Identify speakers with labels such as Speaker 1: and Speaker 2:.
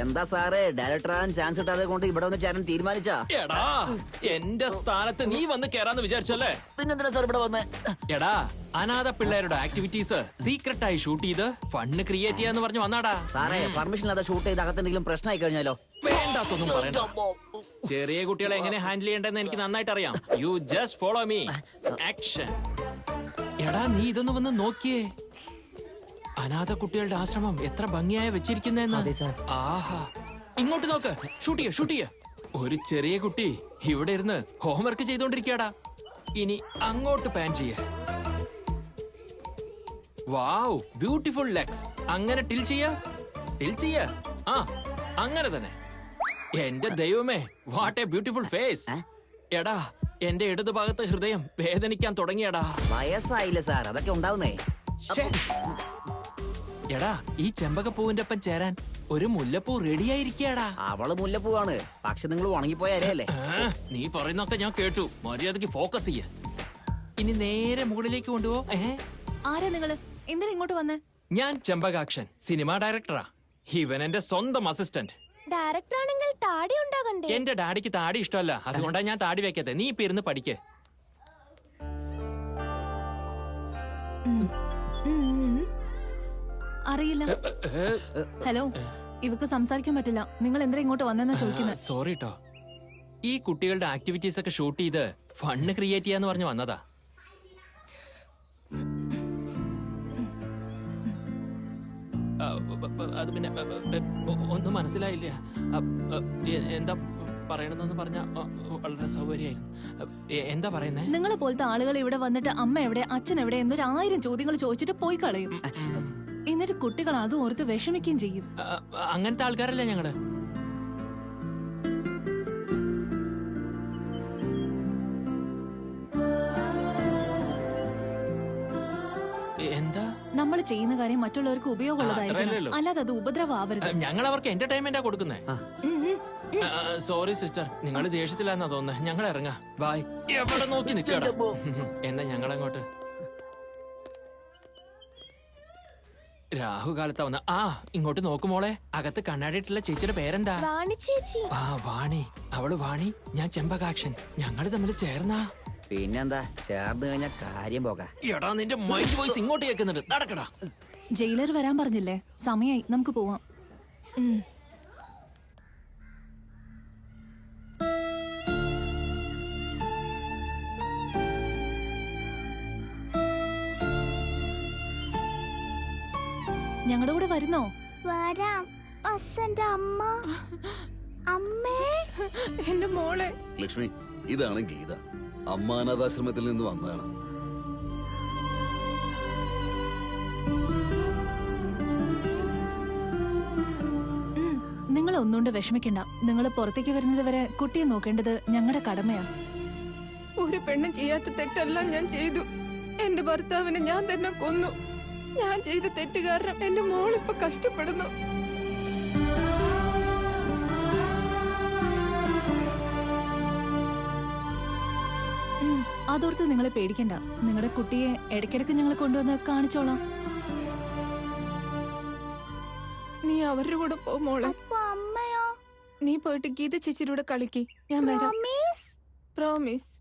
Speaker 1: എന്താ സാറേ ഡയറക്ടർ ആകാൻ ചാൻസ് കിട്ടാതെ കൊണ്ട് ഇവിടെ വന്ന് ചേരാൻ തീരുമാനിച്ചാ?
Speaker 2: എടാ എന്റെ സ്ഥാനത്ത് നീ വന്ന് കേറാന്ന് വിചാരിച്ചല്ലേ?
Speaker 1: പിന്നെന്തിനാ സാർ ഇവിടെ വന്ന്?
Speaker 2: എടാ അനാഥ പിള്ളേരുടെ ആക്ടിവിറ്റീസ് സീക്രട്ട് ആയി ഷൂട്ട് ചെയ്ത് ഫണ്ട് ക്രിയേറ്റ് ചെയ്യാന്ന് പറഞ്ഞു വന്നാടാ.
Speaker 1: സാറേ പെർമിഷൻ ഇല്ലാതെ ഷൂട്ട് ചെയ്ത് അകത്തെന്തെങ്കിലും പ്രശ്നമായി കഴിഞ്ഞാലോ?
Speaker 2: വേണ്ടാത്തൊന്നും പറയണ്ട. ചെറിയ കുട്ടികളെ എങ്ങനെ ഹാൻഡിൽ ചെയ്യേണ്ടെന്ന് എനിക്ക് നന്നായിട്ട് അറിയാം. You just follow me. Action. എടാ നീ ഇതൊന്ന് വന്ന് നോക്കിയേ. അനാഥ കുട്ടികളുടെ ആശ്രമം എത്ര ഭംഗിയായി വെച്ചിരിക്കുന്നെന്ന്. ആഹാ, ഇങ്ങോട്ട് നോക്ക്. ഷൂട്ട് ചെയ്യ. ഒരു ചെറിയ കുട്ടി ഇവിടെ ഇരുന്ന് ഹോംവർക്ക് ചെയ്തോണ്ടിരിക്കടാ. ഇനി അങ്ങോട്ട് പാൻ ചെയ്യ. വാവ്, ബ്യൂട്ടിഫുൾ ലെഗ്സ്. അങ്ങനെ ടിൽ ചെയ്യ. ആ, അങ്ങനെ തന്നെ. എന്റെ ദൈവമേ, വാട്ട് എ ബ്യൂട്ടിഫുൾ ഫേസ്. എടാ എന്റെ ഇടതു ഭാഗത്ത് ഹൃദയം വേദനിക്കാൻ തുടങ്ങിയടാ.
Speaker 1: വയസ്സായില്ലേ സാർ, അതൊക്കെ ഉണ്ടാവുന്നേ.
Speaker 2: എടാ ഈ ചെമ്പകപ്പൂവിന്റെ ഒപ്പം ചേരാൻ ഒരു മുല്ലപ്പൂ റെഡിയായിരിക്കടാ.
Speaker 1: അവള് മുല്ലപ്പൂവാണ്, പക്ഷെ നിങ്ങൾ ഉണങ്ങിപ്പോയ അരയല്ലേ?
Speaker 2: നീ പറയുന്നൊക്കെ ഞാൻ കേട്ടു. മര്യാദക്ക് ഫോക്കസ് ചെയ്യ. ഇനി നേരെ മുകളിലേക്ക് കൊണ്ടുപോ.
Speaker 3: ആരാ നിങ്ങള്? എന്തിനാ ഇങ്ങോട്ട് വന്നേ?
Speaker 2: ഞാൻ ചെമ്പകാക്ഷൻ, സിനിമ ഡയറക്ടറാ. ഇവൻ എന്റെ സ്വന്തം അസിസ്റ്റന്റ്.
Speaker 3: ഡയറക്ടർ ആണെങ്കിൽ താടി ഉണ്ടാകണ്ടേ?
Speaker 2: എന്റെ ഡാഡിക്ക് താടി ഇഷ്ടമല്ല, അതുകൊണ്ടാ ഞാൻ താടി വെക്കാത്തെ. നീ ഇപ്പൊ ഇരുന്ന് പഠിക്ക്.
Speaker 3: അറിയില്ല. ഹലോ, ഇവക്ക് സംസാരിക്കാൻ പറ്റില്ല. നിങ്ങൾ എന്തിനാ ഇങ്ങോട്ട് വന്നെന്നാ ചോദിക്കുന്നത്?
Speaker 2: സോറി ട്ടോ. ഈ കുട്ടികളുടെ ആക്ടിവിറ്റീസ് ഒക്കെ ഷൂട്ട് ചെയ്ത് ഫണ്ട് ക്രിയേറ്റ് ചെയ്യാന്ന് പറഞ്ഞു വന്നതാ. അത് പിന്നെ ഒന്നും മനസ്സിലായില്ല. എന്താ പറയണമെന്ന് പറഞ്ഞ വളരെ സൗകര്യമായിരുന്നു. എന്താ പറയുന്നേ?
Speaker 3: നിങ്ങളെ പോലത്തെ ആളുകൾ ഇവിടെ വന്നിട്ട് അമ്മ എവിടെ, അച്ഛൻ എവിടെ എന്നൊരു 1000 ചോദ്യങ്ങൾ ചോദിച്ചിട്ട് പോയി കളയും. എന്നിട്ട് കുട്ടികൾ അത് ഓർത്ത് വിഷമിക്കുകയും ചെയ്യും.
Speaker 2: അങ്ങനത്തെ ആൾക്കാരല്ലേ ഞങ്ങള്. എന്താ
Speaker 3: നമ്മൾ ചെയ്യുന്ന കാര്യം മറ്റുള്ളവർക്ക് ഉപയോഗമുള്ളതായിരിക്കണം, അല്ലാതെ അത് ഉപദ്രവമാവരുത്.
Speaker 2: ഞങ്ങൾ അവർക്ക് എന്റർടൈൻമെന്റാ കൊടുക്കുന്നേ. സോറി സിസ്റ്റർ, നിങ്ങൾ ദേഷ്യത്തിലാന്നാ തോന്നുന്നത്. ഞങ്ങൾ ഇറങ്ങാ. ബായ്. എവിടെ നോക്കി നിൽക്കടാ. എന്നാ ഞങ്ങളങ്ങോട്ട്. രാഹുകാലത്താ വന്ന. ആ ഇങ്ങോട്ട് നോക്കുമോളെ. അകത്ത് കണ്ണാടിയിട്ടുള്ള ചേച്ചിയുടെ പേരെന്താ? ആ വാണി. അവള് വാണി, ഞാൻ ചെമ്പകാക്ഷൻ. ഞങ്ങള് തമ്മിൽ ചേർന്നാ.
Speaker 1: പിന്നെന്താ, ചേർന്ന് കഴിഞ്ഞാ കാര്യം പോകാം.
Speaker 2: എടാ നിന്റെ മൈൻഡ് വോയിസ് ഇങ്ങോട്ട് കേൾക്കുന്നുണ്ട്. നടക്കടാ.
Speaker 3: ജയിലർ വരാൻ പറഞ്ഞില്ലേ? സമയായി, നമുക്ക് പോവാം. ഞങ്ങളുടെ കൂടെ വരുന്നോ?
Speaker 4: വരാം. അച്ഛന്റെ അമ്മ. അമ്മേ,
Speaker 3: എന്റെ മോളെ.
Speaker 5: ലക്ഷ്മി, ഇതാണ് ഗീത. അമ്മ അനാഥാശ്രമത്തിൽ നിന്ന് വന്നതാണ്.
Speaker 3: നിങ്ങൾ ഒന്നുകൊണ്ട് വിഷമിക്കണ്ട. നിങ്ങൾ പുറത്തേക്ക് വരുന്നത് വരെ കുട്ടിയെ നോക്കേണ്ടത് ഞങ്ങളുടെ കടമയാണ്.
Speaker 6: ഒരു പെണ്ണും ചെയ്യാത്ത തെറ്റെല്ലാം ഞാൻ ചെയ്തു. എന്റെ ഭർത്താവിനെ ഞാൻ തന്നെ കൊന്നു. ഞാൻ ചെയ്ത തെറ്റ് കാരണം എന്റെ മോളിപ്പൊ കഷ്ടപ്പെടുന്നു.
Speaker 3: അതോർത്ത് നിങ്ങളെ പേടിക്കണ്ട. നിങ്ങളുടെ കുട്ടിയെ ഇടയ്ക്കിടയ്ക്ക് ഞങ്ങൾ കൊണ്ടുവന്ന് കാണിച്ചോളാം.
Speaker 6: നീ അവരുടെ കൂടെ പോ മോളെ.
Speaker 4: അമ്മയോ?
Speaker 6: നീ പോയിട്ട് ഗീത ചേച്ചിയുടെ കൂടെ കളിക്ക്. ഞാൻ വരാം.
Speaker 4: പ്രോമിസ്.
Speaker 6: പ്രോമിസ്.